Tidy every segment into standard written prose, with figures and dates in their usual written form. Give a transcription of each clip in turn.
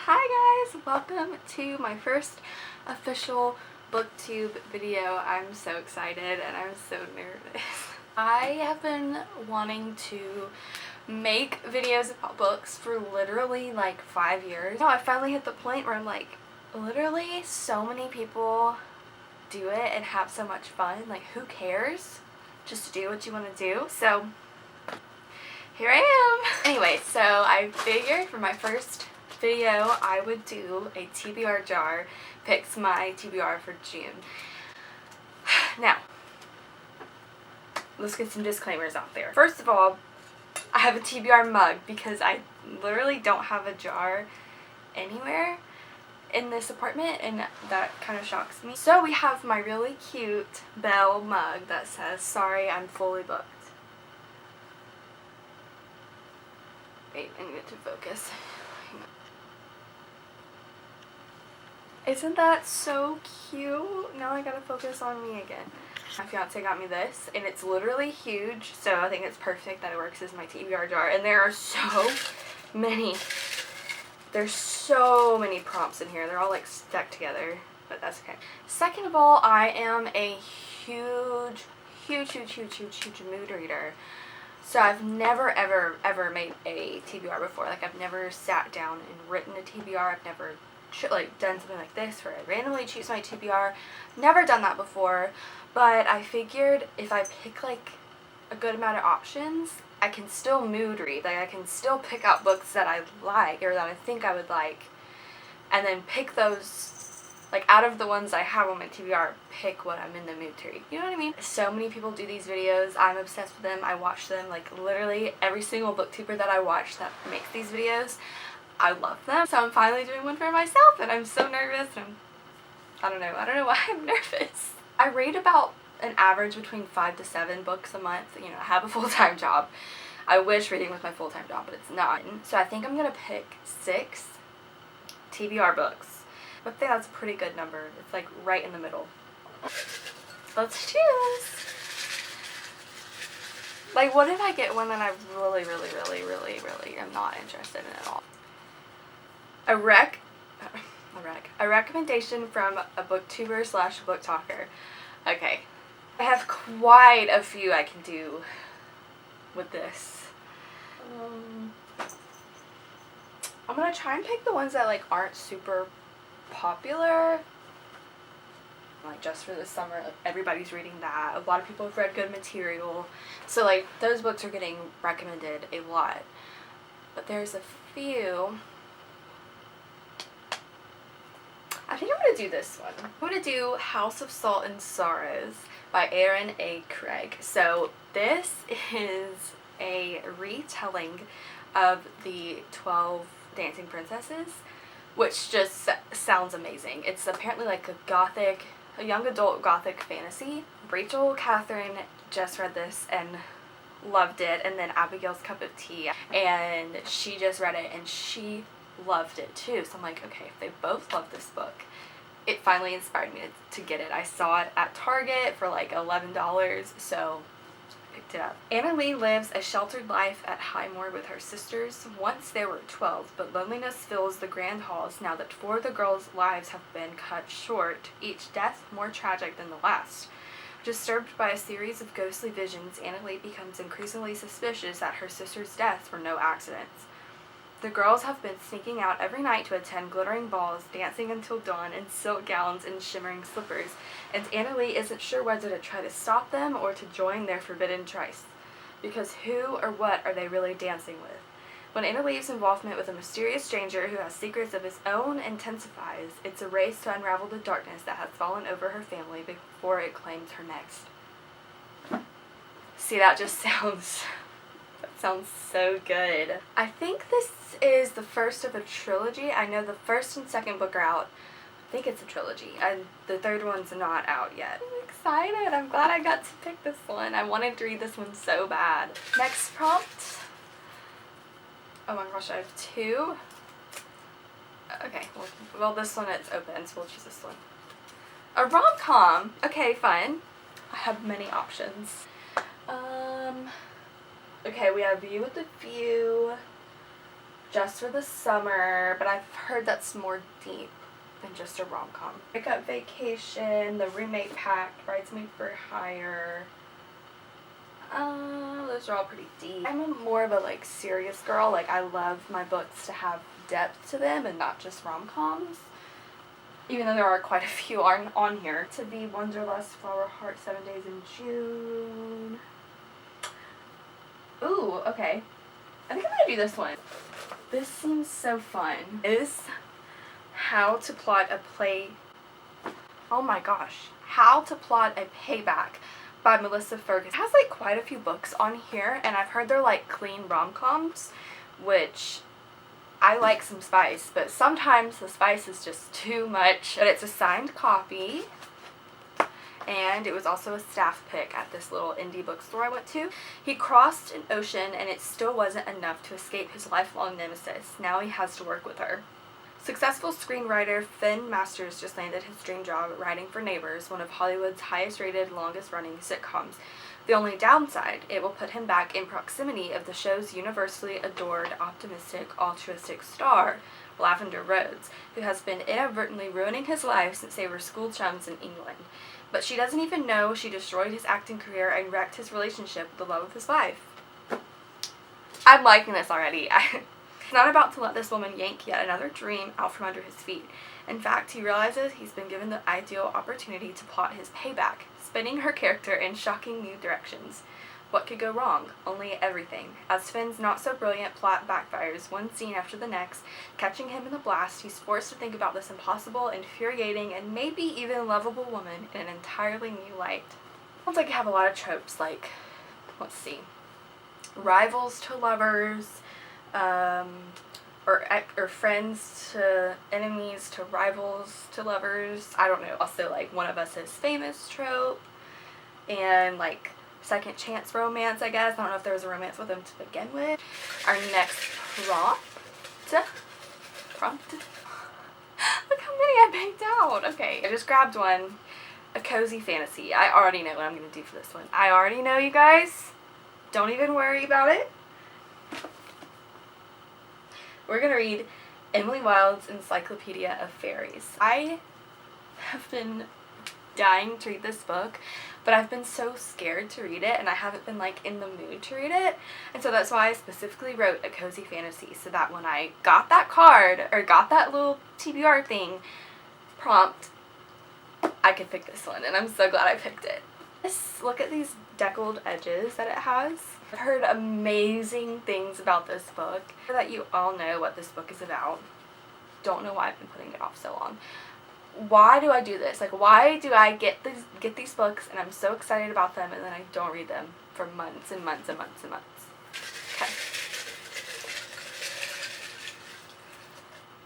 Hi guys! Welcome to my first official booktube video. I'm so excited and I'm so nervous. I have been wanting to make videos about books for literally like 5 years. Now I finally hit the point where I'm like, literally so many people do it and have so much fun. Like, who cares? Just do what you want to do. So here I am. Anyway, so I figured for my first video I would do a TBR jar, picks my TBR for June. Now, let's get some disclaimers out there. First of all, I have a TBR mug because I literally don't have a jar anywhere in this apartment, and that kind of shocks me. So we have my really cute Belle mug that says, "Sorry, I'm fully booked." Wait, I need it to focus. Isn't that so cute? Now I gotta focus on me again. My fiance got me this, and it's literally huge, so I think it's perfect that it works as my TBR jar. And there are so many, there's so many prompts in here. They're all like stuck together, but that's okay. Second of all, I am a huge mood reader. So I've never ever made a TBR before. Like, I've never sat down and written a TBR. I've never like done something like this where I randomly choose my TBR. Never done that before, but I figured if I pick like a good amount of options, I can still mood read. Like, I can still pick out books that I like or that I think I would like, and then pick those, like, out of the ones I have on my TBR, pick what I'm in the mood to read. You know what I mean? So many people do these videos. I'm obsessed with them. I watch them. Like, literally every single booktuber that I watch that makes these videos, I love them. So I'm finally doing one for myself, and I'm so nervous. And I don't know why I'm nervous. I read about an average between 5 to 7 books a month. You know, I have a full-time job. I wish reading was my full-time job, but it's not. So I think I'm gonna pick 6 TBR books. I think that's a pretty good number. It's like right in the middle. Let's choose. Like, what if I get one that I really am not interested in at all? A recommendation from a booktuber / book talker. Okay. I have quite a few I can do with this. I'm gonna try and pick the ones that like aren't super popular. Like, just for the summer, like, everybody's reading that. A lot of people have read good material. So like, those books are getting recommended a lot. But there's a few. I think I'm going to do this one. I'm going to do House of Salt and Sorrows by Aaron A. Craig. So this is a retelling of the 12 Dancing Princesses, which just sounds amazing. It's apparently like a young adult gothic fantasy. Rachel Catherine just read this and loved it, and then Abigail's Cup of Tea, and she just read it and she loved it too. So I'm like, okay, if they both love this book, it finally inspired me to get it. I saw it at Target for like $11, so I picked it up. Anna Lee lives a sheltered life at Highmore with her sisters. Once there were 12, but loneliness fills the grand halls now that 4 of the girls' lives have been cut short, each death more tragic than the last. Disturbed by a series of ghostly visions, Anna Lee becomes increasingly suspicious that her sisters' deaths were no accidents. The girls have been sneaking out every night to attend glittering balls, dancing until dawn in silk gowns and shimmering slippers, and Anna Lee isn't sure whether to try to stop them or to join their forbidden tryst. Because who or what are they really dancing with? When Anna Lee's involvement with a mysterious stranger who has secrets of his own intensifies, it's a race to unravel the darkness that has fallen over her family before it claims her next. See, that just sounds so good. I think this is the first of a trilogy. I know the first and second book are out. I think it's a trilogy, and the third one's not out yet. I'm excited. I'm glad I got to pick this one. I wanted to read this one so bad. Next prompt. Oh my gosh, I have 2. Okay, well this one is open, so we'll choose this one. A rom-com. Okay, fine. I have many options. Okay, we have View with the View, Just for the Summer, but I've heard that's more deep than just a rom-com. Breakup Vacation, The Roommate Pact, Bridesmaid for Hire. Those are all pretty deep. I'm more of a like serious girl. Like I love my books to have depth to them and not just rom-coms. Even though there are quite a few on here. To Be, Wanderlust, Flower Heart, 7 Days in June. Ooh, okay. I think I'm gonna do this one. This seems so fun. Is How to Plot a Play... Oh my gosh. How to Plot a Payback by Melissa Ferguson. It has like quite a few books on here, and I've heard they're like clean rom-coms, which I like some spice, but sometimes the spice is just too much. And it's a signed copy, and it was also a staff pick at this little indie bookstore I went to. He crossed an ocean, and it still wasn't enough to escape his lifelong nemesis. Now he has to work with her. Successful screenwriter Finn Masters just landed his dream job writing for Neighbors, one of Hollywood's highest-rated, longest-running sitcoms. The only downside, it will put him back in proximity of the show's universally adored, optimistic, altruistic star, Lavender Rhodes, who has been inadvertently ruining his life since they were school chums in England. But she doesn't even know she destroyed his acting career and wrecked his relationship with the love of his life. I'm liking this already. He's not about to let this woman yank yet another dream out from under his feet. In fact, he realizes he's been given the ideal opportunity to plot his payback, spinning her character in shocking new directions. What could go wrong? Only everything. As Finn's not-so-brilliant plot backfires one scene after the next, catching him in the blast, he's forced to think about this impossible, infuriating, and maybe even lovable woman in an entirely new light. Sounds like I have a lot of tropes, like, let's see, rivals to lovers, or friends to enemies to rivals to lovers. I don't know. Also, like, one of us is famous trope, and like second chance romance, I guess. I don't know if there was a romance with him to begin with. Our next prompt. Look how many I picked out. Okay, I just grabbed one. A cozy fantasy. I already know what I'm gonna do for this one. I already know, you guys. Don't even worry about it. We're going to read Emily Wilde's Encyclopedia of Fairies. I have been dying to read this book, but I've been so scared to read it, and I haven't been like in the mood to read it. And so that's why I specifically wrote a cozy fantasy, so that when I got that card, or got that little TBR thing prompt, I could pick this one, and I'm so glad I picked it. Just look at these deckled edges that it has. I've heard amazing things about this book. That you all know what this book is about. Don't know why I've been putting it off so long. Why do I do this? Like, why do I get these books and I'm so excited about them, and then I don't read them for months and months and months and months? Okay.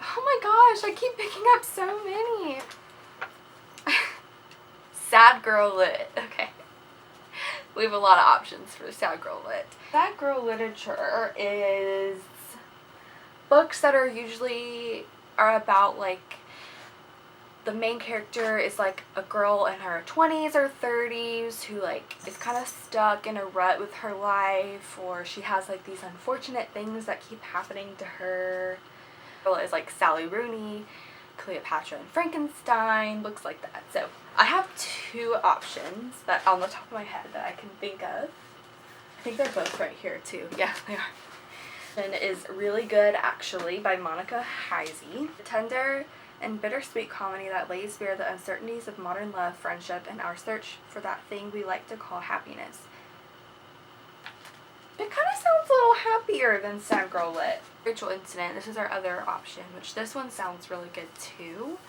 Oh my gosh, I keep picking up so many. Sad girl lit. Okay. We have a lot of options for sad girl lit. Sad girl literature is books that are usually about like the main character is like a girl in her 20s or 30s who like is kind of stuck in a rut with her life, or she has like these unfortunate things that keep happening to her. Girl is like Sally Rooney, Cleopatra and Frankenstein, books like that. So I have two options that on the top of my head that I can think of. I think they're both right here too. Yeah, they are. And is Really Good Actually by Monica Heisey. A tender and bittersweet comedy that lays bare the uncertainties of modern love, friendship, and our search for that thing we like to call happiness. It kind of sounds a little happier than Sad Girl Lit. Spiritual Incident, this is our other option, which this one sounds really good too.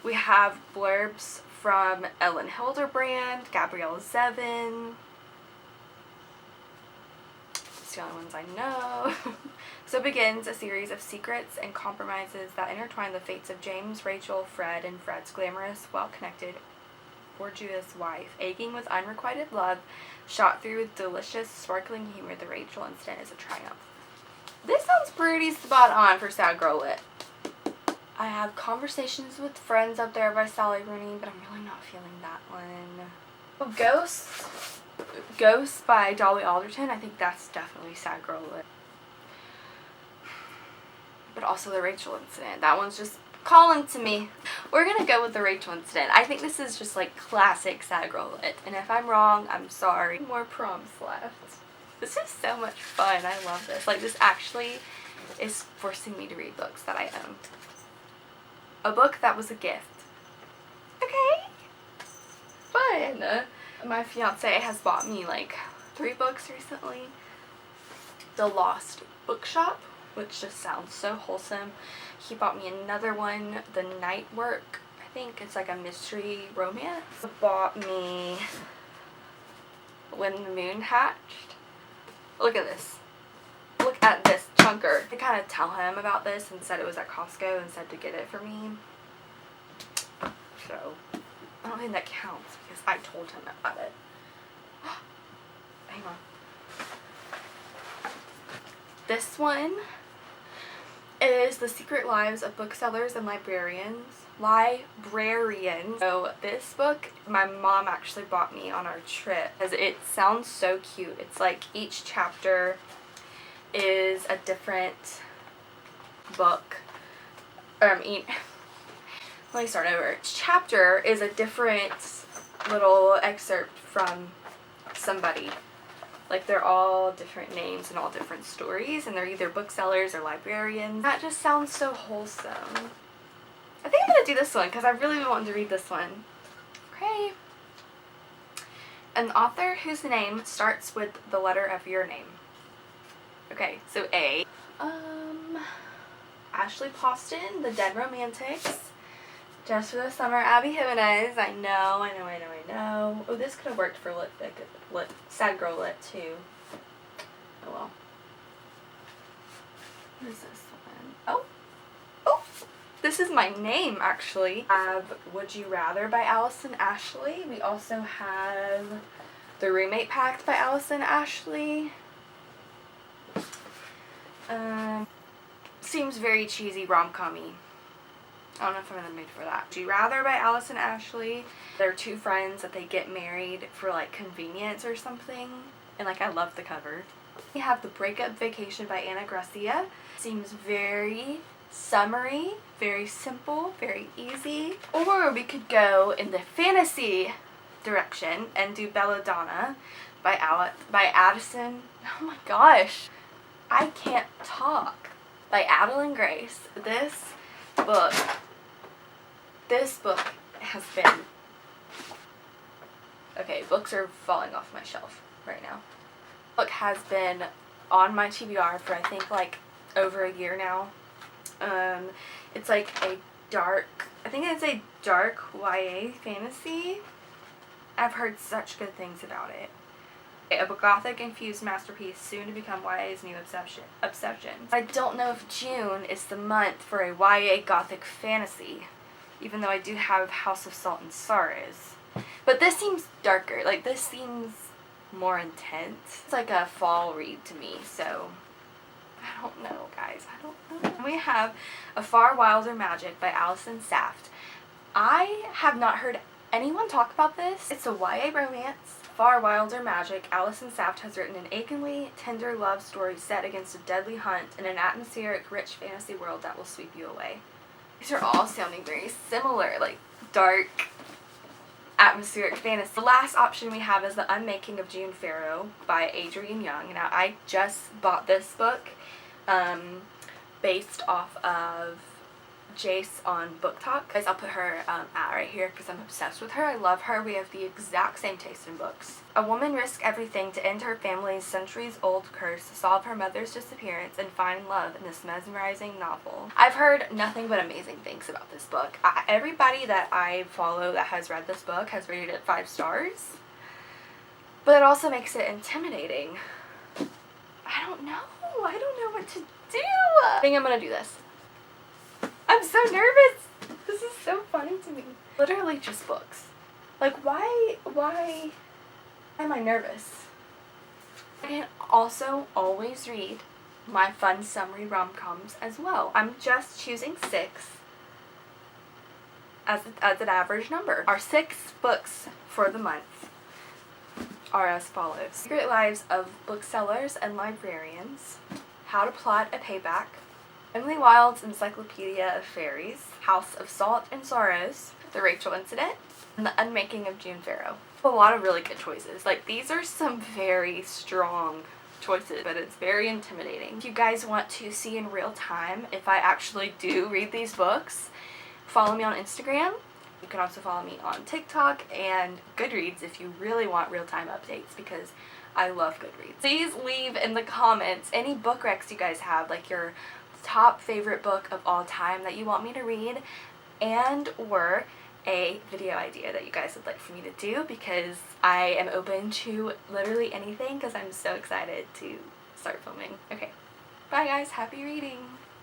We have blurbs from Ellen Hilderbrand, Gabrielle Zevin. It's the only ones I know. So begins a series of secrets and compromises that intertwine the fates of James, Rachel, Fred, and Fred's glamorous, well-connected, gorgeous wife. Aching with unrequited love, shot through with delicious, sparkling humor, the Rachel incident is a triumph. This sounds pretty spot on for Sad Girl Lit. I have Conversations with Friends up there by Sally Rooney, but I'm really not feeling that one. Ghosts by Dolly Alderton. I think that's definitely Sad Girl Lit. but also the Rachel incident. That one's just calling to me. We're gonna go with the Rachel incident. I think this is just like classic sad girl lit, and if I'm wrong, I'm sorry. More prompts left. This is so much fun. I love this. Like, this actually is forcing me to read books that I own. A book that was a gift. Okay. Fun. My fiance has bought me like 3 books recently. The Lost Bookshop, which just sounds so wholesome. He bought me another one, The Night Work. I think it's like a mystery romance. He bought me When the Moon Hatched. Look at this. Look at this chunker. I kind of tell him about this and said it was at Costco and said to get it for me. So, I don't think that counts because I told him about it. Hang on. This one is The Secret Lives of Booksellers and Librarians. So this book my mom actually bought me on our trip because it sounds so cute. It's like each chapter is a different book. Let me start over. Each chapter is a different little excerpt from somebody. Like, they're all different names and all different stories, and they're either booksellers or librarians. That just sounds so wholesome. I think I'm going to do this one because I really wanted to read this one. Okay. An author whose name starts with the letter of your name. Okay, so A. Ashley Poston, The Dead Romantics. Just for the Summer, Abby Jimenez. I know. Oh, this could have worked for lit, sad girl lit too. Oh well. What is this one? Oh! This is my name, actually. We have Would You Rather by Allison Ashley. We also have The Roommate Pact by Allison Ashley. Seems very cheesy rom-com-y. I don't know if I'm in the mood for that. Would You Rather by Allison Ashley. They're 2 friends that they get married for like convenience or something. And like, I love the cover. We have The Breakup Vacation by Anna Gracia. Seems very summery, very simple, very easy. Or we could go in the fantasy direction and do Belladonna by Addison. Oh my gosh. I can't talk. By Adeline Grace. This book has been... Okay, books are falling off my shelf right now. Book has been on my TBR for I think like over a year now. It's like a dark YA fantasy. I've heard such good things about it. A gothic-infused masterpiece soon to become YA's new obsession. I don't know if June is the month for a YA gothic fantasy, even though I do have House of Salt and Sorrows. But this seems darker. Like, this seems more intense. It's like a fall read to me, so I don't know, guys. I don't know. We have A Far Wilder Magic by Alison Saft. I have not heard anyone talk about this. It's a YA romance. Far Wilder Magic. Alison Saft has written an achingly tender love story set against a deadly hunt in an atmospheric, rich fantasy world that will sweep you away. These are all sounding very similar, like dark, atmospheric fantasy. The last option we have is The Unmaking of June Farrow by Adrienne Young. Now, I just bought this book based off of Jace on Book Talk. Guys, I'll put her at right here because I'm obsessed with her. I love her. We have the exact same taste in books. A woman risks everything to end her family's centuries-old curse, solve her mother's disappearance, and find love in this mesmerizing novel. I've heard nothing but amazing things about this book. Everybody that I follow that has read this book has rated it 5 stars. But it also makes it intimidating. I don't know what to do. I think I'm gonna do this. I'm so nervous. This is so funny to me. Literally just books. Like, why am I nervous? I can also always read my fun summary rom-coms as well. I'm just choosing 6 as an average number. Our 6 books for the month are as follows. Secret Lives of Booksellers and Librarians. How to Plot a Payback. Emily Wilde's Encyclopedia of Fairies, House of Salt and Sorrows, The Rachel Incident, and The Unmaking of June Farrow. A lot of really good choices. Like, these are some very strong choices, but it's very intimidating. If you guys want to see in real time if I actually do read these books, follow me on Instagram. You can also follow me on TikTok and Goodreads if you really want real-time updates, because I love Goodreads. Please leave in the comments any book recs you guys have, like your top favorite book of all time that you want me to read, and or a video idea that you guys would like for me to do, because I am open to literally anything because I'm so excited to start filming. Okay, bye guys, happy reading!